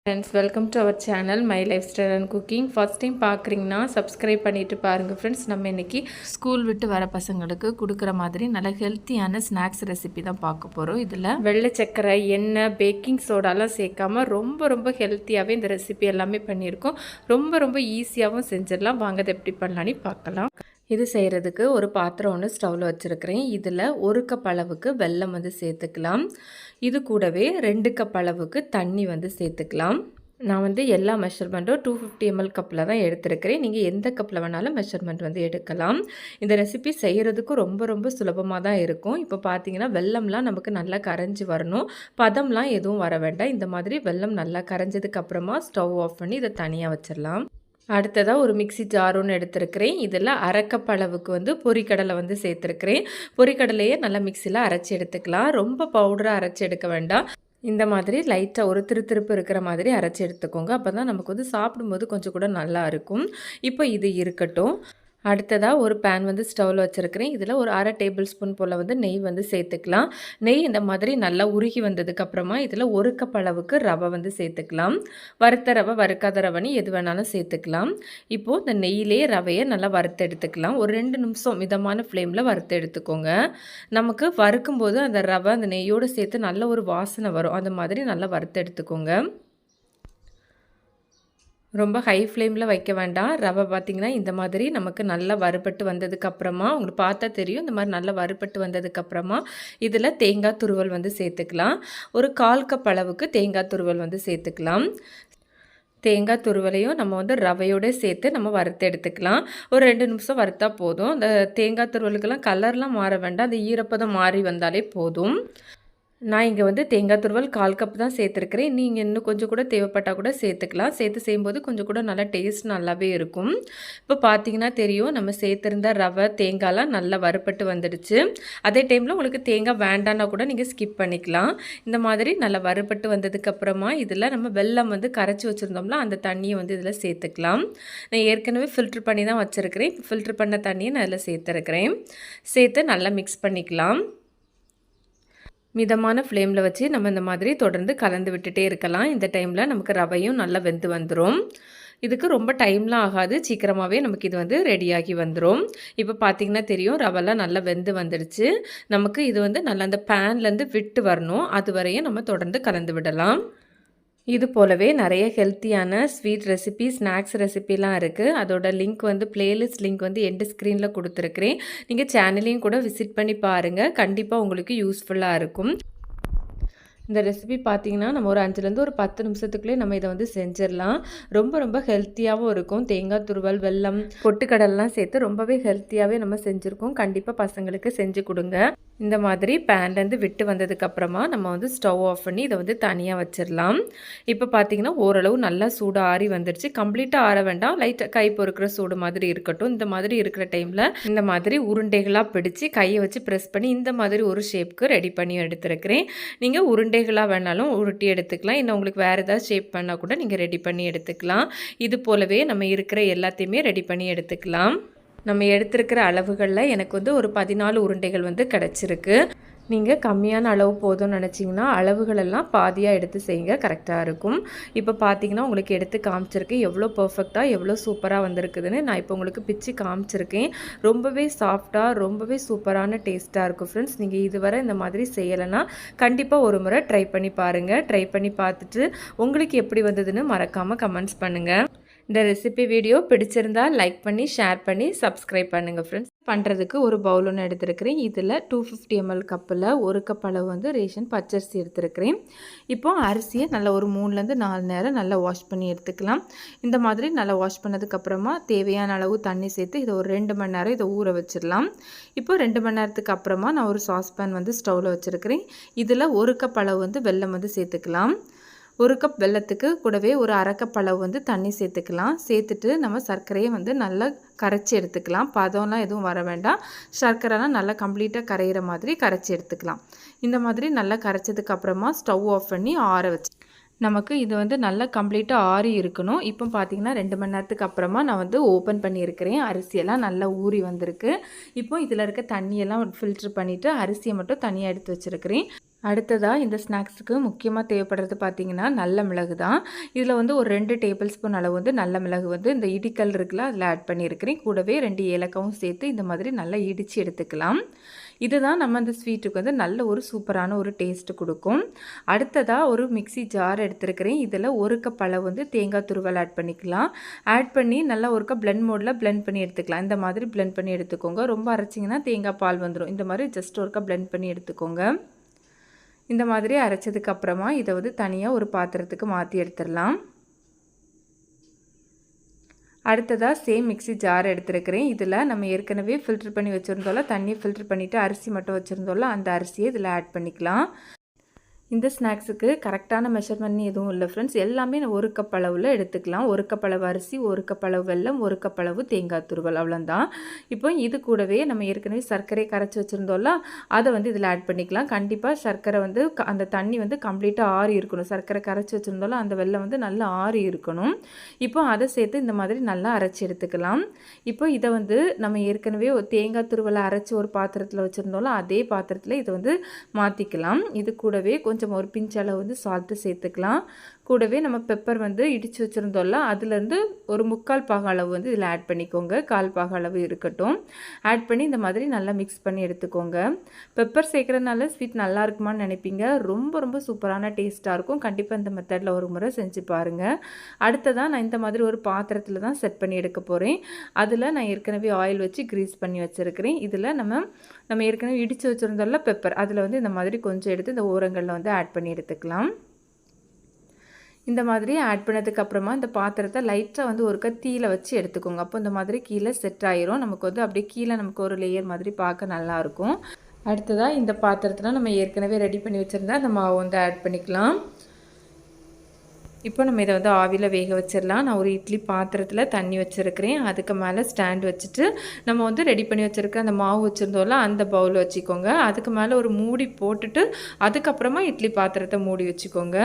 Friends, welcome to our channel my lifestyle and cooking. First time பார்க்குறீங்கன்னா subscribe பண்ணிவிட்டு பாருங்கள் friends. நம்ம இன்றைக்கி ஸ்கூல் விட்டு வர பசங்களுக்கு கொடுக்குற மாதிரி நல்ல ஹெல்த்தியான ஸ்நாக்ஸ் ரெசிபி தான் பார்க்க போகிறோம். இதில் வெள்ளை சக்கரை, எண்ணெய், பேக்கிங் சோடாலாம் சேர்க்காமல் ரொம்ப ஹெல்த்தியாகவே இந்த ரெசிபி எல்லாமே பண்ணியிருக்கோம். ரொம்ப ஈஸியாகவும் செஞ்சிடலாம். வாங்க அதை எப்படி பண்ணலான்னு பார்க்கலாம். இது செய்கிறதுக்கு ஒரு பாத்திரம் ஒன்று ஸ்டவ்வில் வச்சுருக்கிறேன். இதில் 1 கப் அளவுக்கு வெல்லம் சேர்த்துக்கலாம். இது கூடவே 2 கப் அளவுக்கு தண்ணி சேர்த்துக்கலாம். நான் எல்லா மெஷர்மெண்ட்டும் 250 ml கப்பில் தான் எடுத்துருக்கிறேன். நீங்கள் எந்த கப்பில் வேணாலும் மெஷர்மெண்ட் எடுக்கலாம். இந்த ரெசிபி செய்கிறதுக்கு ரொம்ப சுலபமாக தான் இருக்கும். இப்போ பார்த்தீங்கன்னா வெல்லம்லாம் நமக்கு நல்லா கரைஞ்சி வரணும். பதம்லாம் எதுவும் வர வேண்டாம். இந்த மாதிரி வெல்லம் நல்லா கரைஞ்சதுக்கப்புறமா ஸ்டவ் ஆஃப் பண்ணி இதை தனியாக வச்சிடலாம். அடுத்ததாக ஒரு மிக்சி ஜார் ஒன்று எடுத்துருக்கிறேன். இதில் 1/2 கப் அளவுக்கு பொரிக்கடலை சேர்த்துருக்கிறேன். பொரிக்கடலையே நல்லா மிக்சியில் அரைச்சி எடுத்துக்கலாம். ரொம்ப பவுடராக அரைச்சி எடுக்க வேண்டாம். இந்த மாதிரி லைட்டாக ஒரு திருப்பு இருக்கிற மாதிரி அரைச்சி எடுத்துக்கோங்க. அப்போ தான் நமக்கு சாப்பிடும்போது கொஞ்சம் கூட நல்லா இருக்கும். இப்போ இது இருக்கட்டும். அடுத்ததாக ஒரு பேன் ஸ்டவ்வில் வச்சுருக்கிறேன். இதில் ஒரு 1/2 டேபிள் ஸ்பூன் போல் நெய் சேர்த்துக்கலாம். நெய் இந்த மாதிரி நல்லா உருகி வந்ததுக்கப்புறமா இதில் 1 கப் அளவுக்கு ரவை சேர்த்துக்கலாம். வறுத்த ரவை, வறுக்காத ரவைன்னு எது வேணாலும் சேர்த்துக்கலாம். இப்போது இந்த நெய்யிலே ரவையை நல்லா வறுத்து எடுத்துக்கலாம். ஒரு 2 நிமிஷம் மிதமான ஃப்ளேமில் வறுத்து எடுத்துக்கோங்க. நமக்கு வறுக்கும்போது அந்த ரவை அந்த நெய்யோடு சேர்த்து நல்ல ஒரு வாசனை வரும். அந்த மாதிரி நல்லா வறுத்து எடுத்துக்கோங்க. ரொம்ப ஹை ஃப்ளேமில் வைக்க வேண்டாம். ரவை பார்த்திங்கன்னா இந்த மாதிரி நமக்கு நல்லா வறுபட்டு வந்ததுக்கப்புறமா உங்களுக்கு பார்த்தா தெரியும். இந்த மாதிரி நல்லா வறுபட்டு வந்ததுக்கப்புறமா இதில் தேங்காய் துருவல் சேர்த்துக்கலாம். ஒரு 1/4 கப் அளவுக்கு தேங்காய் துருவல் சேர்த்துக்கலாம். தேங்காய் துருவலையும் நம்ம ரவையோடு சேர்த்து நம்ம வறுத்து எடுத்துக்கலாம். ஒரு 2 நிமிஷம் வறுத்தா போதும். இந்த தேங்காய் துருவலுக்கெல்லாம் கலர்லாம் மாற வேண்டாம். அந்த ஈரப்பதம் மாறி வந்தாலே போதும். நான் இங்கே தேங்காய் துருவல் 1/4 கப் தான் சேர்த்துருக்கிறேன். நீங்கள் இன்னும் கொஞ்சம் கூட தேவைப்பட்டால் கூட சேர்த்துக்கலாம். சேர்த்து செய்யும்போது கொஞ்சம் கூட நல்லா டேஸ்ட் நல்லாவே இருக்கும். இப்போ பார்த்தீங்கன்னா தெரியும், நம்ம சேர்த்துருந்த ரவை, தேங்காய்லாம் நல்லா வறுபட்டு வந்துடுச்சு. அதே டைமில் உங்களுக்கு தேங்காய் வேண்டான்னா கூட நீங்கள் ஸ்கிப் பண்ணிக்கலாம். இந்த மாதிரி நல்லா வறுபட்டு வந்ததுக்கப்புறமா இதில் நம்ம வெல்லம் கரைச்சி வச்சுருந்தோம்ல, அந்த தண்ணியை இதில் சேர்த்துக்கலாம். நான் ஏற்கனவே ஃபில்ட்ரு பண்ணி தான் வச்சுருக்கிறேன். இப்போ ஃபில்ட்ரு பண்ண தண்ணியை நான் இதில் சேர்த்துருக்கிறேன். சேர்த்து நல்லா மிக்ஸ் பண்ணிக்கலாம். மிதமான ஃப்ளேமில் வச்சு நம்ம இந்த மாதிரி தொடர்ந்து கலந்து விட்டுட்டே இருக்கலாம். இந்த டைமில் நமக்கு ரவையும் நல்லா வெந்து வந்துடும். இதுக்கு ரொம்ப டைம்லாம் ஆகாது. சீக்கிரமாகவே நமக்கு இது ரெடியாகி வந்துடும். இப்போ பார்த்திங்கன்னா தெரியும், ரவெல்லாம் நல்லா வெந்து வந்துடுச்சு. நமக்கு இது நல்லா அந்த பேன்லேருந்து விட்டு வரணும். அது வரையும் நம்ம தொடர்ந்து கலந்து விடலாம். இது போலவே நிறைய ஹெல்த்தியான ஸ்வீட் ரெசிபி, ஸ்நாக்ஸ் ரெசிபிலாம் இருக்குது. அதோட லிங்க் பிளேலிஸ்ட் லிங்க் எண்டு ஸ்க்ரீனில் கொடுத்துருக்குறேன். நீங்கள் சேனலையும் கூட விசிட் பண்ணி பாருங்கள். கண்டிப்பாக உங்களுக்கு யூஸ்ஃபுல்லாக இருக்கும். இந்த ரெசிபி பார்த்திங்கன்னா நம்ம ஒரு 5லேருந்து ஒரு 10 நிமிஷத்துக்குள்ளே நம்ம இதை செஞ்சிடலாம். ரொம்ப ஹெல்த்தியாகவும் இருக்கும். தேங்காய் துருவல், வெல்லம், பொட்டுக்கடலாம் சேர்த்து ரொம்பவே ஹெல்த்தியாகவே நம்ம செஞ்சுருக்கோம். கண்டிப்பாக பசங்களுக்கு செஞ்சு கொடுங்க. இந்த மாதிரி பேன்லேருந்து விட்டு வந்ததுக்கப்புறமா நம்ம ஸ்டவ் ஆஃப் பண்ணி இதை தனியாக வச்சிடலாம். இப்போ பார்த்திங்கன்னா ஓரளவு நல்லா சூடு ஆறி வந்துடுச்சு. கம்ப்ளீட்டாக ஆற வேண்டாம், லைட்டாக கை பொறுக்கிற சூடு மாதிரி இருக்கட்டும். இந்த மாதிரி இருக்கிற டைமில் இந்த மாதிரி உருண்டைகளாக பிடிச்சி கையை வச்சு ப்ரெஸ் பண்ணி இந்த மாதிரி ஒரு ஷேப்புக்கு ரெடி பண்ணி எடுத்துருக்கிறேன். நீங்கள் உருண்டைகளாக வேணாலும் உருட்டி எடுத்துக்கலாம். இன்னும் உங்களுக்கு வேறு ஏதாவது ஷேப் பண்ணால் கூட நீங்கள் ரெடி பண்ணி எடுத்துக்கலாம். இது போலவே நம்ம இருக்கிற எல்லாத்தையுமே ரெடி பண்ணி எடுத்துக்கலாம். நம்ம எடுத்துருக்கிற அளவுகளில் எனக்கு ஒரு 14 உருண்டைகள் கிடச்சிருக்கு. நீங்கள் கம்மியான அளவு போதும்னு நினச்சிங்கன்னா அளவுகளெல்லாம் பாதியாக எடுத்து செய்யுங்க, கரெக்டாக இருக்கும். இப்போ பார்த்தீங்கன்னா உங்களுக்கு எடுத்து காமிச்சிருக்கேன் எவ்வளோ பர்ஃபெக்டாக, எவ்வளோ சூப்பராக வந்திருக்குதுன்னு. நான் இப்போ உங்களுக்கு பிச்சு காமிச்சிருக்கேன். ரொம்பவே சாஃப்டாக, ரொம்பவே சூப்பரான டேஸ்ட்டாக இருக்கும் ஃப்ரெண்ட்ஸ். நீங்கள் இதுவரை இந்த மாதிரி செய்யலைன்னா கண்டிப்பாக ஒரு முறை ட்ரை பண்ணி பாருங்கள். ட்ரை பண்ணி பார்த்துட்டு உங்களுக்கு எப்படி வந்ததுன்னு மறக்காமல் கமெண்ட்ஸ் பண்ணுங்கள். இந்த ரெசிபி வீடியோ பிடிச்சிருந்தால் லைக் பண்ணி, ஷேர் பண்ணி, சப்ஸ்கிரைப் பண்ணுங்கள் ஃப்ரெண்ட்ஸ். பண்ணுறதுக்கு ஒரு பவுல் ஒன்று எடுத்துருக்கிறேன். இதில் 250 ml கப்பில் 1 கப் அளவு ரேஷன் பச்சரிசி எடுத்துருக்கிறேன். இப்போது அரிசியை நல்லா ஒரு 3லேருந்து 4 நேரம் நல்லா வாஷ் பண்ணி எடுத்துக்கலாம். இந்த மாதிரி நல்லா வாஷ் பண்ணதுக்கப்புறமா தேவையான அளவு தண்ணி சேர்த்து இதை ஒரு 2 மணி நேரம் இதை ஊற வச்சிடலாம். இப்போது 2 மணி நேரத்துக்கு அப்புறமா நான் ஒரு சாஸ்பேன் ஸ்டவ்வில் வச்சுருக்கிறேன். இதில் 1 கப் அளவு வெல்லம் சேர்த்துக்கலாம். 1 கப் வெல்லத்துக்கு கூடவே ஒரு 1/2 கப் அளவு தண்ணி சேர்த்துக்கலாம். சேர்த்துட்டு நம்ம சர்க்கரையை நல்லா கரைச்சி எடுத்துக்கலாம். பதம்லாம் எதுவும் வர வேண்டாம். சர்க்கரைலாம் நல்லா கம்ப்ளீட்டாக கரையிற மாதிரி கரைச்சி எடுத்துக்கலாம். இந்த மாதிரி நல்லா கரைச்சதுக்கப்புறமா ஸ்டவ் ஆஃப் பண்ணி ஆற வச்சு நமக்கு இது நல்லா கம்ப்ளீட்டாக ஆறி இருக்கணும். இப்போ பார்த்தீங்கன்னா 2 மணி நேரத்துக்கு அப்புறமா நான் ஓப்பன் பண்ணியிருக்கிறேன். அரிசியெல்லாம் நல்லா ஊறி வந்திருக்கு. இப்போ இதில் இருக்க தண்ணியெல்லாம் ஃபில்ட்ரு பண்ணிவிட்டு அரிசியை மட்டும் தனியாக எடுத்து வச்சுருக்கிறேன். அடுத்ததாக இந்த ஸ்நாக்ஸுக்கு முக்கியமாக தேவைப்படுறது பார்த்திங்கன்னா நல்ல மிளகு தான். இதில் வந்து ஒரு 2 டேபிள் ஸ்பூன் அளவு வந்து நல்ல மிளகு வந்து இந்த இடிக்கல் இருக்குல்ல அதில் ஆட் பண்ணியிருக்கிறேன். கூடவே 2 ஏலக்காவும் சேர்த்து இந்த மாதிரி நல்லா இடித்து எடுத்துக்கலாம். இதுதான் நம்ம அந்த ஸ்வீட்டுக்கு வந்து நல்ல ஒரு சூப்பரான ஒரு டேஸ்ட்டு கொடுக்கும். அடுத்ததாக ஒரு மிக்ஸி ஜார் எடுத்துருக்கிறேன். இதில் 1 கப் அளவு வந்து தேங்காய் துருவல் ஆட் பண்ணிக்கலாம். ஆட் பண்ணி நல்லா ஒரு கப் பிளெண்ட் மோடில் பிளெண்ட் பண்ணி எடுத்துக்கலாம். இந்த மாதிரி பிளெண்ட் பண்ணி எடுத்துக்கோங்க. ரொம்ப அரைச்சிங்கன்னா தேங்காய் பால் வந்துடும். இந்த மாதிரி ஜஸ்ட் ஒரு கப் பிளெண்ட் பண்ணி எடுத்துக்கோங்க. இந்த மாதிரி அரைச்சதுக்கு அப்புறமா இதை வந்து தனியாக ஒரு பாத்திரத்துக்கு மாற்றி எடுத்துடலாம். அடுத்ததாக சேம் மிக்ஸி ஜார் எடுத்துருக்கிறேன். இதில் நம்ம ஏற்கனவே ஃபில்டர் பண்ணி வச்சுருந்தோம்ல, தண்ணியை ஃபில்டர் பண்ணிவிட்டு அரிசி மட்டும் வச்சுருந்தோம்ல, அந்த அரிசியை இதில் ஆட் பண்ணிக்கலாம். இந்த ஸ்நாக்ஸுக்கு கரெக்டான மெஷர்மெண்ட் எதுவும் இல்லை ஃப்ரெண்ட்ஸ். எல்லாமே 1 கப் அளவில் எடுத்துக்கலாம். 1 கப் அளவு அரிசி, 1 கப் அளவு வெல்லம், 1 கப் அளவு தேங்காய் துருவல், அவ்வளோதான். இப்போ இது கூடவே நம்ம ஏற்கனவே சர்க்கரை கரைச்சி வச்சுருந்தோம்ல, அதை வந்து இதில் ஆட் பண்ணிக்கலாம். கண்டிப்பாக சர்க்கரை வந்து அந்த தண்ணி வந்து கம்ப்ளீட்டாக ஆறி இருக்கணும். சர்க்கரை கரைச்சி வச்சுருந்தோம்ல, அந்த வெல்லம் வந்து நல்லா ஆறி இருக்கணும். இப்போ அதை சேர்த்து இந்த மாதிரி நல்லா அரைச்சி எடுத்துக்கலாம். இப்போ இதை வந்து நம்ம ஏற்கனவே ஒரு தேங்காய் துருவலை அரைச்சி ஒரு பாத்திரத்தில் வச்சுருந்தோம்ல, அதே பாத்திரத்தில் இதை வந்து மாற்றிக்கலாம். இது கூடவே கொஞ்சம் ஒரு பிஞ்ச் அளவு வந்து சால்ட்டு சேர்த்துக்கலாம். கூடவே நம்ம பெப்பர் வந்து இடித்து வச்சுருந்தோம்ல, அதுலேருந்து ஒரு 3/4 பாக அளவு வந்து இதில் ஆட் பண்ணிக்கோங்க. 1/4 பாக அளவு இருக்கட்டும். ஆட் பண்ணி இந்த மாதிரி நல்லா மிக்ஸ் பண்ணி எடுத்துக்கோங்க. பெப்பர் சேர்க்குறதுனால ஸ்வீட் நல்லா இருக்குமான்னு நினைப்பீங்க. ரொம்ப ரொம்ப சூப்பரான டேஸ்ட்டாக இருக்கும். கண்டிப்பாக இந்த மெத்தடில் ஒரு முறை செஞ்சு பாருங்கள். அடுத்ததாக நான் இந்த மாதிரி ஒரு பாத்திரத்தில் தான் செட் பண்ணி எடுக்க போகிறேன். அதில் நான் ஏற்கனவே ஆயில் வச்சு க்ரீஸ் பண்ணி வச்சுருக்கிறேன். இதில் நம்ம ஏற்கனவே இடித்து வச்சுருந்தோம்ல பெப்பர், அதில் வந்து இந்த மாதிரி கொஞ்சம் எடுத்து இந்த ஓரங்களில் வந்து ஆட் பண்ணி எடுத்துக்கலாம். இந்த மாதிரி ஆட் பண்ணதுக்கு அப்புறமா இந்த பாத்திரத்தை லைட்டாக வந்து ஒரு தீயில வச்சு எடுத்துக்கோங்க. அப்போ இந்த மாதிரி கீழே செட் ஆயிரும். நமக்கு வந்து அப்படியே கீழே நமக்கு ஒரு லேயர் மாதிரி பார்க்க நல்லாயிருக்கும். அடுத்ததாக இந்த பாத்திரத்தில் நம்ம ஏற்கனவே ரெடி பண்ணி வச்சுருந்தா அந்த மாவு வந்து ஆட் பண்ணிக்கலாம். இப்போ நம்ம இதை வந்து ஆவியில் வேக வச்சிடலாம். நான் ஒரு இட்லி பாத்திரத்தில் தண்ணி வச்சுருக்கிறேன். அதுக்கு மேலே ஸ்டாண்ட் வச்சுட்டு நம்ம வந்து ரெடி பண்ணி வச்சுருக்க அந்த மாவு வச்சுருந்தோம்ல, அந்த பவுல் வச்சுக்கோங்க. அதுக்கு மேலே ஒரு மூடி போட்டுட்டு அதுக்கப்புறமா இட்லி பாத்திரத்தை மூடி வச்சுக்கோங்க.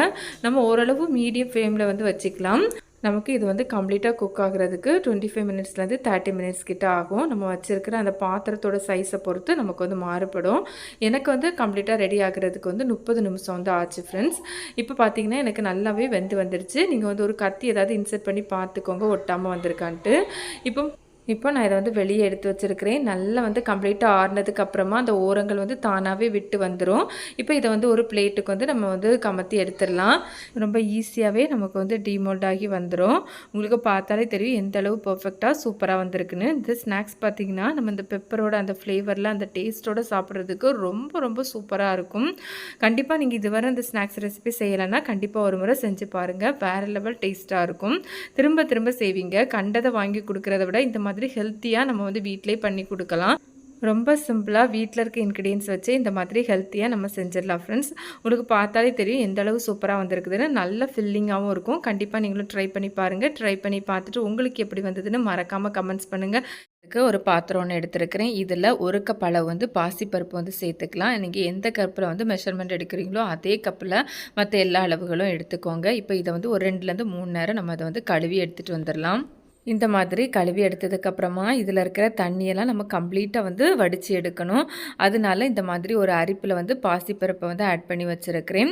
நம்ம ஓரளவு மீடியம் ஃப்ளேமில் வந்து வச்சுக்கலாம். நமக்கு இது வந்து கம்ப்ளீட்டாக குக் ஆகிறதுக்கு 25 மினிட்ஸ்லேருந்து 30 மினிட்ஸ் கிட்ட ஆகும். நம்ம வச்சுருக்கிற அந்த பாத்திரத்தோட சைஸை பொறுத்து நமக்கு வந்து மாறுபடும். எனக்கு வந்து கம்ப்ளீட்டாக ரெடி ஆகிறதுக்கு வந்து 30 நிமிஷம் வந்து ஆச்சு ஃப்ரெண்ட்ஸ். இப்போ பார்த்தீங்கன்னா எனக்கு நல்லாவே வந்துடுச்சு. நீங்கள் வந்து ஒரு கத்தி ஏதாவது இன்சர்ட் பண்ணி பார்த்துக்கோங்க ஒட்டாமல் வந்திருக்கான்ட்டு. இப்போ நான் இதை வந்து வெளியே எடுத்து வச்சுருக்கிறேன். நல்லா வந்து கம்ப்ளீட்டாக ஆறுனதுக்கு அப்புறமா அந்த ஓரங்கள் வந்து தானாகவே விட்டு வந்துடும். இப்போ இதை வந்து ஒரு பிளேட்டுக்கு வந்து நம்ம வந்து கமத்தி எடுத்துடலாம். ரொம்ப ஈஸியாகவே நமக்கு வந்து டீமோல்ட் ஆகி வந்துடும். உங்களுக்கு பார்த்தாலே தெரியும் எந்த அளவு பர்ஃபெக்டாக சூப்பராக வந்திருக்குன்னு. இந்த ஸ்நாக்ஸ் பார்த்திங்கன்னா நம்ம இந்த பெப்பரோட அந்த ஃப்ளேவரில் அந்த டேஸ்ட்டோடு சாப்பிட்றதுக்கு ரொம்ப ரொம்ப சூப்பராக இருக்கும். கண்டிப்பாக நீங்கள் இதுவரை இந்த ஸ்நாக்ஸ் ரெசிபி செய்யலைன்னா கண்டிப்பாக ஒரு முறை செஞ்சு பாருங்கள். வேறு லெவல் டேஸ்ட்டாக இருக்கும். திரும்ப திரும்ப செய்வீங்க. கண்டதை வாங்கி கொடுக்குறத விட இந்த மாதிரி ஹெல்த்தியாக நம்ம வந்து வீட்டிலே பண்ணி கொடுக்கலாம். ரொம்ப சிம்பிளாக வீட்டில் இருக்க இன்க்ரீடியன்ஸ் வச்சு இந்த மாதிரி ஹெல்த்தியாக நம்ம செஞ்சிடலாம் ஃப்ரெண்ட்ஸ். உங்களுக்கு பார்த்தாலே தெரியும் எந்த அளவு சூப்பராக வந்திருக்குதுன்னு. நல்ல ஃபில்லிங்காகவும் இருக்கும். கண்டிப்பாக நீங்களும் ட்ரை பண்ணி பாருங்கள். ட்ரை பண்ணி பார்த்துட்டு உங்களுக்கு எப்படி வந்ததுன்னு மறக்காமல் கமெண்ட்ஸ் பண்ணுங்கள். இதுக்கு ஒரு பாத்திரம் ஒன்று எடுத்துருக்கிறேன். இதில் 1 கப் அளவு வந்து பாசிப்பருப்பு வந்து சேர்த்துக்கலாம். நீங்கள் எந்த கப்பில் வந்து மெஷர்மெண்ட் எடுக்கிறீங்களோ அதே கப்பில் மற்ற எல்லா அளவுகளும் எடுத்துக்கோங்க. இப்போ இதை வந்து ஒரு 2லேருந்து 3 நேரம் நம்ம அதை வந்து கழுவி எடுத்துகிட்டு வந்துடலாம். இந்த மாதிரி கழுவி எடுத்ததுக்கப்புறமா இதில் இருக்கிற தண்ணியெல்லாம் நம்ம கம்ப்ளீட்டாக வந்து வடித்து எடுக்கணும். அதனால இந்த மாதிரி ஒரு அரிப்பில் வந்து பாசிப்பருப்பை வந்து ஆட் பண்ணி வச்சுருக்கிறேன்.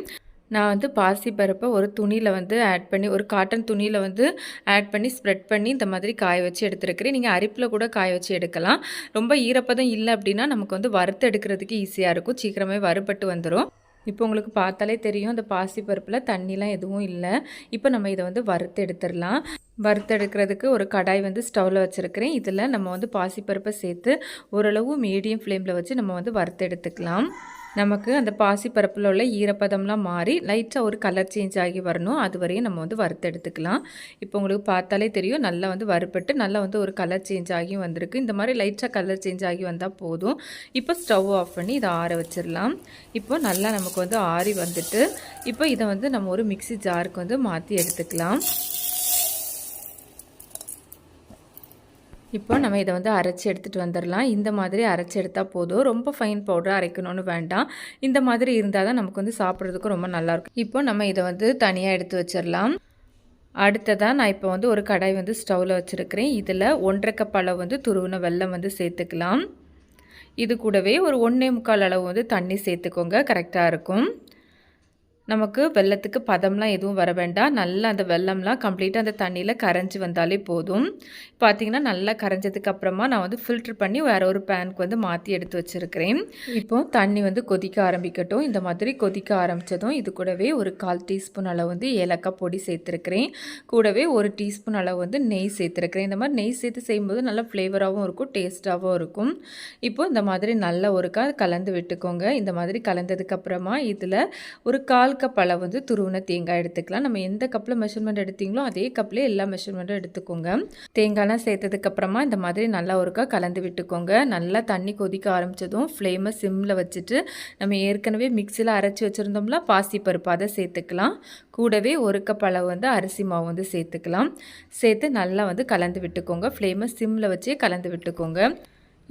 நான் வந்து பாசிப்பருப்பை ஒரு துணியில் வந்து ஆட் பண்ணி ஒரு காட்டன் துணியில் வந்து ஆட் பண்ணி ஸ்ப்ரெட் பண்ணி இந்த மாதிரி காய வச்சு எடுத்துருக்கிறேன். நீங்கள் அரிப்பில் கூட காய வச்சு எடுக்கலாம். ரொம்ப ஈரப்பதம் இல்லை அப்படின்னா நமக்கு வந்து வறுத்து எடுக்கிறதுக்கு ஈஸியாக இருக்கும். சீக்கிரமே வறுபட்டு வந்துடும். இப்போ உங்களுக்கு பார்த்தாலே தெரியும் அந்த பாசிப்பருப்பில் தண்ணிலாம் எதுவும் இல்லை. இப்போ நம்ம இதை வந்து வறுத்து எடுத்துடலாம். வறுத்தெடுக்கிறதுக்கு ஒரு கடாய் வந்து ஸ்டவ்வில் வச்சுருக்கிறேன். இதில் நம்ம வந்து பாசிப்பருப்பை சேர்த்து ஓரளவு மீடியம் ஃப்ளேமில் வச்சு நம்ம வந்து வறுத்தெடுத்துக்கலாம். நமக்கு அந்த பாசிப்பருப்பில் உள்ள ஈரப்பதம்லாம் மாறி லைட்டாக ஒரு கலர் சேஞ்ச் ஆகி வரணும். அது வரையும் நம்ம வந்து வறுத்தெடுத்துக்கலாம். இப்போ உங்களுக்கு பார்த்தாலே தெரியும் நல்லா வந்து வறுப்பட்டு நல்லா வந்து ஒரு கலர் சேஞ்ச் ஆகி வந்திருக்கு. இந்த மாதிரி லைட்டாக கலர் சேஞ்ச் ஆகி வந்தால் போதும். இப்போ ஸ்டவ் ஆஃப் பண்ணி இதை ஆற வச்சிடலாம். இப்போ நல்லா நமக்கு வந்து ஆறி வந்துட்டு இப்போ இதை வந்து நம்ம ஒரு மிக்ஸி ஜாருக்கு வந்து மாற்றி எடுத்துக்கலாம். இப்போ நம்ம இதை வந்து அரைச்சி எடுத்துகிட்டு வந்துடலாம். இந்த மாதிரி அரைச்சி எடுத்தால் போதும். ரொம்ப ஃபைன் பவுடர் அரைக்கணும்னு வேண்டாம். இந்த மாதிரி இருந்தால் தான் நமக்கு வந்து சாப்பிட்றதுக்கு ரொம்ப நல்லாயிருக்கும். இப்போ நம்ம இதை வந்து தனியாக எடுத்து வச்சிடலாம். அடுத்ததாக நான் இப்போ வந்து ஒரு கடாய் வந்து ஸ்டவ்வில் வச்சுருக்கிறேன். இதில் 1.5 கப் அளவு வந்து துருவின வெல்லம் வந்து சேர்த்துக்கலாம். இது கூடவே ஒரு 1.25 அளவு வந்து தண்ணி சேர்த்துக்கோங்க, கரெக்டாக இருக்கும். நமக்கு வெல்லத்துக்கு பதம்லாம் எதுவும் வர வேண்டாம். நல்லா அந்த வெல்லம்லாம் கம்ப்ளீட்டாக அந்த தண்ணியில் கரைஞ்சி வந்தாலே போதும். பார்த்திங்கன்னா நல்லா கரைஞ்சதுக்கு அப்புறமா நான் வந்து ஃபில்ட்ரு பண்ணி வேறு ஒரு பேனுக்கு வந்து மாற்றி எடுத்து வச்சுருக்கிறேன். இப்போ தண்ணி வந்து கொதிக்க ஆரம்பிக்கட்டும். இந்த மாதிரி கொதிக்க ஆரம்பித்ததும் இது கூடவே ஒரு 1/4 டீஸ்பூன் அளவு வந்து ஏலக்காய் பொடி சேர்த்துருக்கிறேன். கூடவே 1 டீஸ்பூன் அளவு வந்து நெய் சேர்த்துருக்கிறேன். இந்த மாதிரி நெய் சேர்த்து செய்யும்போது நல்லா ஃப்ளேவராகவும் இருக்கும், டேஸ்ட்டாகவும் இருக்கும். இப்போ இந்த மாதிரி நல்லா ஒருக்கா கலந்து விட்டுக்கோங்க. இந்த மாதிரி கலந்ததுக்கப்புறமா இதில் ஒரு 1/4 கப் அளவு வந்து துருவின தேங்காய் எடுத்துக்கலாம். நம்ம எந்த கப்பில் மெஷர்மெண்ட் எடுத்தீங்களோ அதே கப்லேயே எல்லா மெஷர்மெண்ட்டும் எடுத்துக்கோங்க. தேங்காய்லாம் சேர்த்ததுக்கப்புறமா இந்த மாதிரி நல்லா ஒருக்கா கலந்து விட்டுக்கோங்க. நல்லா தண்ணி கொதிக்க ஆரம்பித்ததும் ஃப்ளேமை சிம்மில் வச்சுட்டு நம்ம ஏற்கனவே மிக்சியில் அரைச்சி வச்சுருந்தோம்ல பாசிப்பருப்பு, அதை சேர்த்துக்கலாம். கூடவே 1 கப் அளவு வந்து அரிசி மாவு வந்து சேர்த்துக்கலாம். சேர்த்து நல்லா வந்து கலந்து விட்டுக்கோங்க. ஃப்ளேமை சிம்மில் வச்சே கலந்து விட்டுக்கோங்க.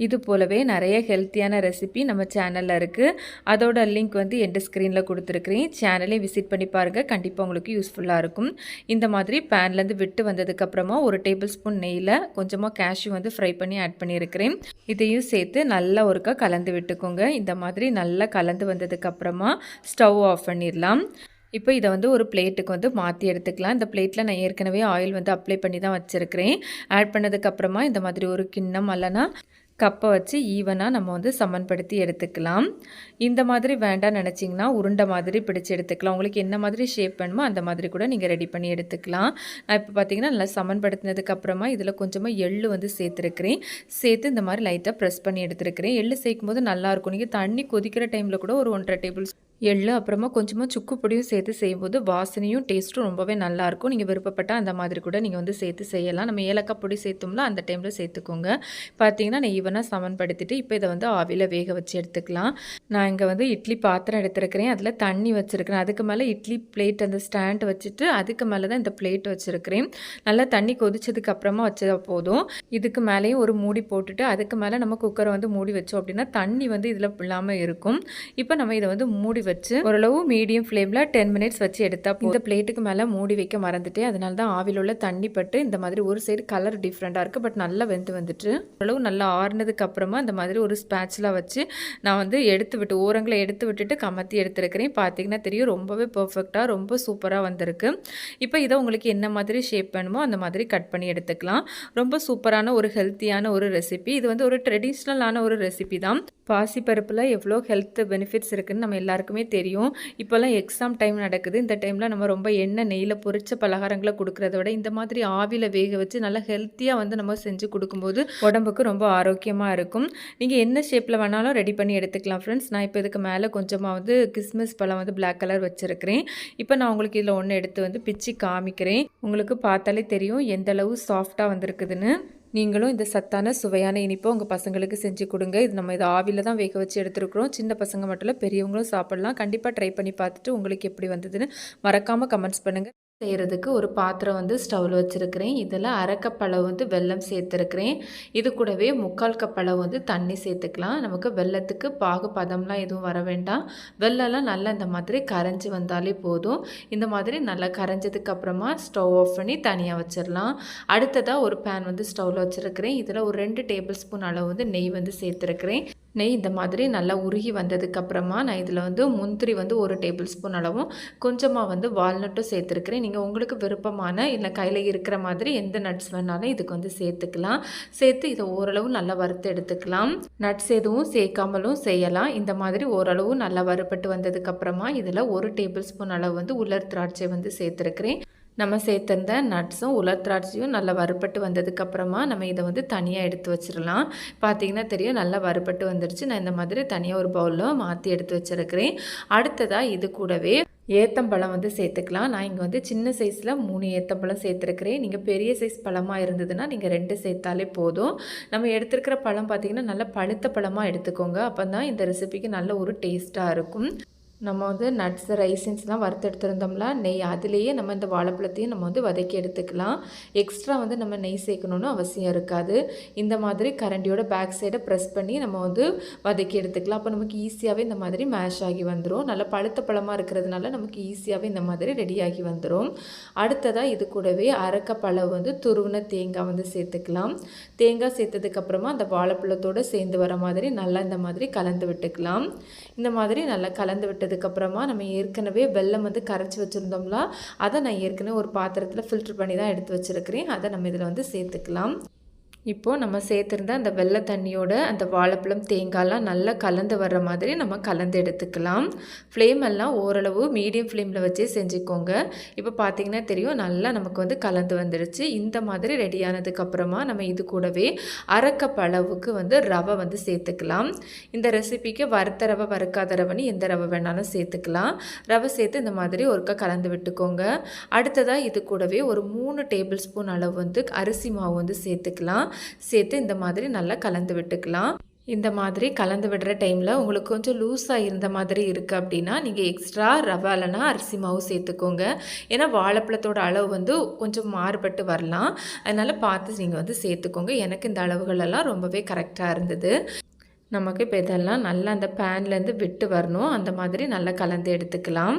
இது போலவே நிறைய ஹெல்த்தியான ரெசிபி நம்ம சேனலில் இருக்குது. அதோட லிங்க் வந்து எண்ட் ஸ்க்ரீனில் கொடுத்துருக்குறேன். சேனலையும் விசிட் பண்ணி பாருங்கள், கண்டிப்பாக உங்களுக்கு யூஸ்ஃபுல்லாக இருக்கும். இந்த மாதிரி பேன்லேருந்து விட்டு வந்ததுக்கப்புறமா 1 டேபிள் ஸ்பூன் நெய்யில் கொஞ்சமாக கேஷ்யூ வந்து ஃப்ரை பண்ணி ஆட் பண்ணியிருக்கிறேன். இதையும் சேர்த்து நல்லா ஒருக்கா கலந்து விட்டுக்கோங்க. இந்த மாதிரி நல்லா கலந்து வந்ததுக்கப்புறமா ஸ்டவ் ஆஃப் பண்ணிடலாம். இப்போ இதை வந்து ஒரு பிளேட்டுக்கு வந்து மாற்றி எடுத்துக்கலாம். இந்த பிளேட்டில் நான் ஏற்கனவே ஆயில் வந்து அப்ளை பண்ணி தான் வச்சுருக்கிறேன். ஆட் பண்ணதுக்கப்புறமா இந்த மாதிரி ஒரு கிண்ணம் அல்லனா கப்பை வச்சு ஈவனாக நம்ம வந்து சமன்படுத்தி எடுத்துக்கலாம். இந்த மாதிரி வேண்டாம்னு நினச்சிங்கன்னா உருண்டை மாதிரி பிடிச்சி எடுத்துக்கலாம். உங்களுக்கு என்ன மாதிரி ஷேப் வேணுமோ அந்த மாதிரி கூட நீங்கள் ரெடி பண்ணி எடுத்துக்கலாம். நான் இப்போ பார்த்தீங்கன்னா நல்லா சமன்படுத்தினதுக்கப்புறமா இதில் கொஞ்சமாக எள்ளு வந்து சேர்த்துருக்கிறேன். சேர்த்து இந்த மாதிரி லைட்டாக ப்ரெஸ் பண்ணி எடுத்துருக்கிறேன். எள்ளு சேர்க்கும் போது நல்லாயிருக்கும். நீங்கள் தண்ணி கொதிக்கிற டைமில் கூட ஒரு 1.5 டேபிள் எள்ளு அப்புறமா கொஞ்சமாக சுக்கு பொடியும் சேர்த்து செய்யும்போது வாசனையும் டேஸ்ட்டும் ரொம்பவே நல்லாயிருக்கும். நீங்கள் விருப்பப்பட்டால் அந்த மாதிரி கூட நீங்கள் வந்து சேர்த்து செய்யலாம். நம்ம ஏலக்காய் பொடி சேர்த்தோம்ல அந்த டைமில் சேர்த்துக்கோங்க. பார்த்தீங்கன்னா நான் ஈவனாக சமன்படுத்திட்டு இப்போ இதை வந்து ஆவியில் வேக வச்சு எடுத்துக்கலாம். நான் இங்கே வந்து இட்லி பாத்திரம் எடுத்துருக்கிறேன். அதில் தண்ணி வச்சுருக்கிறேன். அதுக்கு மேலே இட்லி பிளேட் அந்த ஸ்டாண்ட் வச்சுட்டு அதுக்கு மேலே தான் இந்த பிளேட் வச்சுருக்கிறேன். நல்லா தண்ணி கொதிச்சதுக்கு அப்புறமா வச்சா போதும். இதுக்கு மேலேயும் ஒரு மூடி போட்டுட்டு அதுக்கு மேலே நம்ம குக்கரை வந்து மூடி வச்சோம் அப்படின்னா தண்ணி வந்து இதில் இல்லாமல் இருக்கும். இப்போ நம்ம இதை வந்து மூடி வச்சு ஓரளவு மீடியம் ஃப்ளேமில் 10 மினிட்ஸ் வச்சு எடுத்தால் இந்த பிளேட்டுக்கு மேலே மூடி வைக்க மறந்துட்டேன். அதனால தான் ஆவியில் உள்ள தண்ணி பட்டு இந்த மாதிரி ஒரு சைடு கலர் டிஃப்ரெண்ட்டாக இருக்குது. பட் நல்லா வெந்து வந்துட்டு ஓரளவு நல்லா ஆறுனதுக்கு அப்புறமா இந்த மாதிரி ஒரு ஸ்பேட்ச்லாம் வச்சு நான் வந்து எடுத்து விட்டு ஓரங்களை எடுத்து விட்டுட்டு கமத்தி எடுத்துருக்கிறேன். பார்த்தீங்கன்னா தெரியும் ரொம்பவே பர்ஃபெக்டாக ரொம்ப சூப்பராக வந்திருக்கு. இப்போ இதை உங்களுக்கு என்ன மாதிரி ஷேப் வேணுமோ அந்த மாதிரி கட் பண்ணி எடுத்துக்கலாம். ரொம்ப சூப்பரான ஒரு ஹெல்த்தியான ஒரு ரெசிபி. இது வந்து ஒரு ட்ரெடிஷ்னலான ஒரு ரெசிபி தான். பாசிப்பருப்பில் எவ்வளோ ஹெல்த் பெனிஃபிட்ஸ் இருக்குதுன்னு நம்ம எல்லாருக்குமே தெரியும். இப்போல்லாம் எக்ஸாம் டைம் நடக்குது. இந்த டைமில் நம்ம ரொம்ப எண்ணெய் நெய்யில் பொரிச்ச பலகாரங்களை கொடுக்குறத விட இந்த மாதிரி ஆவியில் வேக வச்சு நல்லா ஹெல்த்தியாக வந்து நம்ம செஞ்சு கொடுக்கும்போது உடம்புக்கு ரொம்ப ஆரோக்கியமாக இருக்கும். நீங்கள் என்ன ஷேப்பில் வேணாலும் ரெடி பண்ணி எடுத்துக்கலாம் ஃப்ரெண்ட்ஸ். நான் இப்போ இதுக்கு மேலே கொஞ்சமாக வந்து கிஸ்மிஸ் பழம் வந்து பிளாக் கலர் வச்சுருக்கிறேன். இப்போ நான் உங்களுக்கு இதில் ஒன்று எடுத்து வந்து பிச்சு காமிக்கிறேன். உங்களுக்கு பார்த்தாலே தெரியும் எந்த அளவு சாஃப்டாக வந்திருக்குதுன்னு. நீங்களும் இந்த சத்தான சுவையான இனிப்பை உங்கள் பசங்களுக்கு செஞ்சு கொடுங்க. இது நம்ம இதை ஆவியில் தான் வேக வச்சு எடுத்துருக்குறோம். சின்ன பசங்க மட்டும் இல்லை, பெரியவங்களும் சாப்பிட்லாம். கண்டிப்பாக ட்ரை பண்ணி பார்த்துட்டு உங்களுக்கு எப்படி வந்ததுன்னு மறக்காமல் கமெண்ட்ஸ் பண்ணுங்கள். செய்கிறதுக்கு ஒரு பாத்திரம் வந்து ஸ்டவ்வில் வச்சுருக்கிறேன். இதில் 1/2 கப் அளவு வந்து வெல்லம் சேர்த்துருக்கிறேன். இது கூடவே 3/4 கப் அளவு வந்து தண்ணி சேர்த்துக்கலாம். நமக்கு வெல்லத்துக்கு பாகு பதம்லாம் எதுவும் வர வேண்டாம். வெல்லம்லாம் நல்லா இந்த மாதிரி கரைஞ்சி வந்தாலே போதும். இந்த மாதிரி நல்லா கரைஞ்சதுக்கு அப்புறமா ஸ்டவ் ஆஃப் பண்ணி தனியாக வச்சிடலாம். அடுத்ததாக ஒரு பேன் வந்து ஸ்டவ்வில் வச்சுருக்கிறேன். இதில் ஒரு 2 டேபிள் ஸ்பூன் அளவு வந்து நெய் வந்து சேர்த்துருக்கிறேன். நெய் இந்த மாதிரி நல்லா உருகி வந்ததுக்கப்புறமா நான் இதில் வந்து முந்திரி வந்து 1 டேபிள் ஸ்பூன் அளவும் கொஞ்சமாக வந்து வால்நட்டும் சேர்த்துருக்கிறேன். நீங்கள் உங்களுக்கு விருப்பமான இல்லை கையில் இருக்கிற மாதிரி எந்த நட்ஸ் வேணாலும் இதுக்கு வந்து சேர்த்துக்கலாம். சேர்த்து இதை ஓரளவு நல்லா வறுத்து எடுத்துக்கலாம். நட்ஸ் எதுவும் சேர்க்காமலும் செய்யலாம். இந்த மாதிரி ஓரளவு நல்லா வறுபட்டு வந்ததுக்கப்புறமா இதில் 1 டேபிள் ஸ்பூன் அளவு வந்து உலர் திராட்சை வந்து சேர்த்துருக்கிறேன். நம்ம சேர்த்துருந்த நட்ஸும் உலர் திராட்சையும் நல்லா வறுபட்டு வந்ததுக்கப்புறமா நம்ம இதை வந்து தனியாக எடுத்து வச்சிடலாம். பார்த்தீங்கன்னா தெரியும் நல்லா வறுபட்டு வந்துடுச்சு. நான் இந்த மாதிரி தனியாக ஒரு பவுலில் மாற்றி எடுத்து வச்சுருக்கிறேன். அடுத்ததாக இது கூடவே ஏத்தம்பழம் வந்து சேர்த்துக்கலாம். நான் இங்கே வந்து சின்ன சைஸில் 3 ஏத்தம்பழம் சேர்த்துருக்கிறேன். நீங்கள் பெரிய சைஸ் பழமாக இருந்ததுன்னா நீங்கள் 2 சேர்த்தாலே போதும். நம்ம எடுத்துருக்கிற பழம் பார்த்திங்கன்னா நல்லா பழுத்த பழமாக எடுத்துக்கோங்க. அப்போ தான் இந்த ரெசிபிக்கு நல்ல ஒரு டேஸ்ட்டாக இருக்கும். நம்ம வந்து நட்ஸ் ரைசின்ஸ்லாம் வறுத்து எடுத்துருந்தோம்ல நெய், அதிலேயே நம்ம இந்த வாழைப்பழத்தையும் நம்ம வந்து வதக்கி எடுத்துக்கலாம். எக்ஸ்ட்ரா வந்து நம்ம நெய் சேர்க்கணுன்னு அவசியம் இருக்காது. இந்த மாதிரி கரண்டியோட பேக் சைடை ப்ரெஸ் பண்ணி நம்ம வந்து வதக்கி எடுத்துக்கலாம். அப்போ நமக்கு ஈஸியாகவே இந்த மாதிரி மேஷ் ஆகி வந்துடும். நல்லா பழுத்த பழமாக இருக்கிறதுனால நமக்கு ஈஸியாகவே இந்த மாதிரி ரெடியாகி வந்துடும். அடுத்ததாக இது கூடவே அரைக்கப்பழம் வந்து துருவின தேங்காய் வந்து சேர்த்துக்கலாம். தேங்காய் சேர்த்ததுக்கப்புறமா அந்த வாழைப்பழத்தோடு சேர்ந்து வர மாதிரி நல்லா இந்த மாதிரி கலந்து விட்டுக்கலாம். இந்த மாதிரி நல்லா கலந்து விட்டதுக்கப்புறமா நம்ம ஏற்கனவே வெல்லம் வந்து கரைச்சி வச்சுருந்தோம்ல, அதை நான் ஏற்கனவே ஒரு பாத்திரத்தில் ஃபில்ட்ரு பண்ணி தான் எடுத்து வச்சுருக்கிறேன். அதை நம்ம இதில் வந்து சேர்த்துக்கலாம். இப்போது நம்ம சேர்த்துருந்த அந்த வெள்ளை தண்ணியோட அந்த வாழைப்பழம் தேங்காய்லாம் நல்லா கலந்து வர்ற மாதிரி நம்ம கலந்து எடுத்துக்கலாம். ஃப்ளேம் எல்லாம் ஓரளவு மீடியம் ஃப்ளேமில் வச்சே செஞ்சுக்கோங்க. இப்போ பார்த்திங்கன்னா தெரியும் நல்லா நமக்கு வந்து கலந்து வந்துடுச்சு. இந்த மாதிரி ரெடியானதுக்கப்புறமா நம்ம இது கூடவே அரைக்கப் அளவுக்கு வந்து ரவை வந்து சேர்த்துக்கலாம். இந்த ரெசிபிக்கு வறுத்த ரவை வறுக்காத ரவைன்னு எந்த ரவை வேணாலும் சேர்த்துக்கலாம். ரவை சேர்த்து இந்த மாதிரி ஒருக்கா கலந்து விட்டுக்கோங்க. அடுத்ததாக இது கூடவே ஒரு 3 டேபிள் ஸ்பூன் அளவு வந்து அரிசி மாவு வந்து சேர்த்துக்கலாம். சேர்த்து இந்த மாதிரி நல்லா கலந்து விட்டுக்கலாம். இந்த மாதிரி கலந்து விடுற டைமில் உங்களுக்கு கொஞ்சம் லூஸாக இருந்த மாதிரி இருக்குது அப்படின்னா நீங்கள் எக்ஸ்ட்ரா ரவை இல்லைனா அரிசி மாவு சேர்த்துக்கோங்க. ஏன்னா வாழைப்பழத்தோட அளவு வந்து கொஞ்சம் மாறுபட்டு வரலாம். அதனால் பார்த்து நீங்கள் வந்து சேர்த்துக்கோங்க. எனக்கு இந்த அளவுகளெல்லாம் ரொம்பவே கரெக்டாக இருந்தது. நமக்கு இப்போ இதெல்லாம் நல்லா அந்த பேன்லேருந்து விட்டு வரணும். அந்த மாதிரி நல்லா கலந்து எடுத்துக்கலாம்.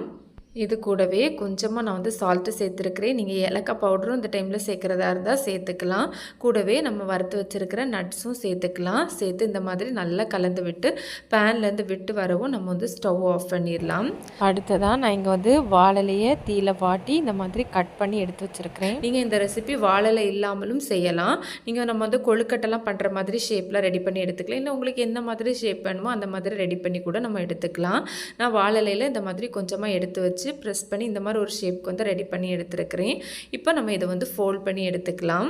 இது கூடவே கொஞ்சமாக நான் வந்து சால்ட்டு சேர்த்துருக்கிறேன். நீங்கள் ஏலக்காய் பவுடரும் இந்த டைமில் சேர்க்குறதா இருந்தால் சேர்த்துக்கலாம். கூடவே நம்ம வறுத்து வச்சுருக்கிற நட்ஸும் சேர்த்துக்கலாம். சேர்த்து இந்த மாதிரி நல்லா கலந்து விட்டு பேன்லேருந்து விட்டு வரவும் நம்ம வந்து ஸ்டவ் ஆஃப் பண்ணிடலாம். அடுத்ததாக நான் இங்கே வந்து வாழலையை தீயில வாட்டி இந்த மாதிரி கட் பண்ணி எடுத்து வச்சுருக்கிறேன். நீங்கள் இந்த ரெசிபி வாழலை இல்லாமலும் செய்யலாம். நீங்கள் நம்ம வந்து கொழுக்கட்டெல்லாம் பண்ணுற மாதிரி ஷேப்பில் ரெடி பண்ணி எடுத்துக்கலாம். இல்லை உங்களுக்கு எந்த மாதிரி ஷேப் வேணுமோ அந்த மாதிரி ரெடி பண்ணி கூட நம்ம எடுத்துக்கலாம். நான் வாழலையில் இந்த மாதிரி கொஞ்சமாக எடுத்து வச்சு ப்ரெஸ் பண்ணி இந்த மாதிரி ஒரு ஷேப்க்கு வந்து ரெடி பண்ணி எடுத்துருக்கிறேன். இப்போ நம்ம இதை வந்து ஃபோல்ட் பண்ணி எடுத்துக்கலாம்.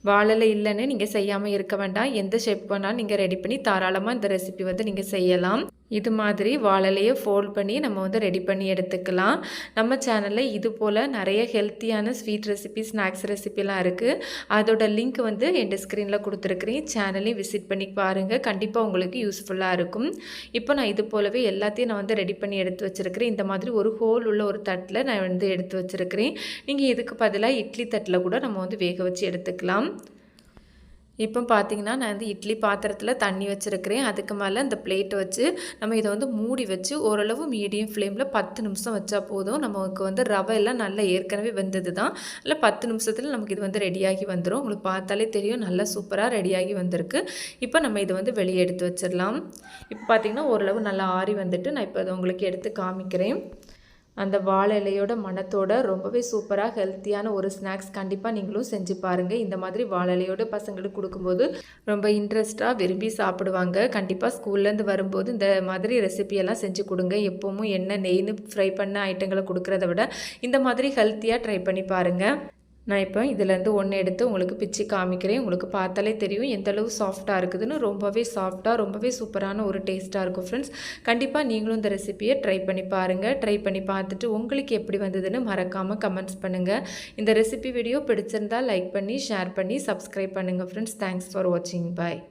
வாழலை இல்லைன்னு நீங்கள் செய்யாமல் இருக்க வேண்டாம். எந்த ஷேப் வேணாலும் நீங்கள் ரெடி பண்ணி தாராளமாக இந்த ரெசிபி வந்து நீங்கள் செய்யலாம். இது மாதிரி வாழலையை ஃபோல்ட் பண்ணி நம்ம வந்து ரெடி பண்ணி எடுத்துக்கலாம். நம்ம சேனலில் இது போல் நிறைய ஹெல்த்தியான ஸ்வீட் ரெசிபி, ஸ்நாக்ஸ் ரெசிபிலாம் இருக்குது. அதோட லிங்க் வந்து என் ஸ்க்ரீனில் கொடுத்துருக்குறேன். சேனலையும் விசிட் பண்ணி பாருங்கள். கண்டிப்பாக உங்களுக்கு யூஸ்ஃபுல்லாக இருக்கும். இப்போ நான் இது போலவே எல்லாத்தையும் நான் வந்து ரெடி பண்ணி எடுத்து வச்சுருக்கிறேன். இந்த மாதிரி ஒரு ஹோல் உள்ள ஒரு தட்டில் நான் வந்து எடுத்து வச்சுருக்கிறேன். நீங்கள் இதுக்கு பதிலாக இட்லி தட்டில் கூட நம்ம வந்து வேக வச்சு எடுத்துக்கலாம். இப்போ பார்த்தீங்கன்னா நான் வந்து இட்லி பாத்திரத்தில் தண்ணி வச்சுருக்கிறேன். அதுக்கு மேலே இந்த பிளேட்டை வச்சு நம்ம இதை வந்து மூடி வச்சு ஓரளவு மீடியம் ஃப்ளேமில் 10 நிமிஷம் வச்சா போதும். நமக்கு வந்து ரவை எல்லாம் நல்லா ஏற்கனவே வெந்தது தான். இல்லை 10 நிமிஷத்தில் நமக்கு இது வந்து ரெடியாகி வந்துடும். உங்களுக்கு பார்த்தாலே தெரியும் நல்லா சூப்பராக ரெடியாகி வந்திருக்கு. இப்போ நம்ம இதை வந்து வெளியே எடுத்து வச்சிடலாம். இப்போ பார்த்திங்கன்னா ஓரளவு நல்லா ஆறி வந்துட்டு நான் இப்போ அதை உங்களுக்கு எடுத்து காமிக்கிறேன். அந்த வாழை இலையோட மணத்தோட ரொம்பவே சூப்பராக ஹெல்த்தியான ஒரு ஸ்நாக்ஸ் கண்டிப்பாக நீங்களும் செஞ்சு பாருங்கள். இந்த மாதிரி வாழை இலையோட பசங்களுக்கு கொடுக்கும்போது ரொம்ப இன்ட்ரெஸ்ட்டாக விரும்பி சாப்பிடுவாங்க. கண்டிப்பாக ஸ்கூல்லேருந்து வரும்போது இந்த மாதிரி ரெசிபியெல்லாம் செஞ்சு கொடுங்க. எப்போவும் எண்ணெய் நெய்னு ஃப்ரை பண்ண ஐட்டங்களை கொடுக்குறத விட இந்த மாதிரி ஹெல்த்தியாக ட்ரை பண்ணி பாருங்கள். நான் இப்போ இதிலேருந்து ஒன்று எடுத்து உங்களுக்கு பிச்சு காமிக்கிறேன். உங்களுக்கு பார்த்தாலே தெரியும் எந்தளவு சாஃப்டாக இருக்குதுன்னு. ரொம்பவே சாஃப்டாக ரொம்பவே சூப்பரான ஒரு டேஸ்ட்டாக இருக்கும் ஃப்ரெண்ட்ஸ். கண்டிப்பாக நீங்களும் இந்த ரெசிபியை ட்ரை பண்ணி பாருங்கள். ட்ரை பண்ணி பார்த்துட்டு உங்களுக்கு எப்படி வந்ததுன்னு மறக்காமல் கமெண்ட்ஸ் பண்ணுங்கள். இந்த ரெசிபி வீடியோ பிடிச்சிருந்தால் லைக் பண்ணி ஷேர் பண்ணி சப்ஸ்கிரைப் பண்ணுங்கள் ஃப்ரெண்ட்ஸ். தேங்க்ஸ் ஃபார் வாட்சிங். பாய்.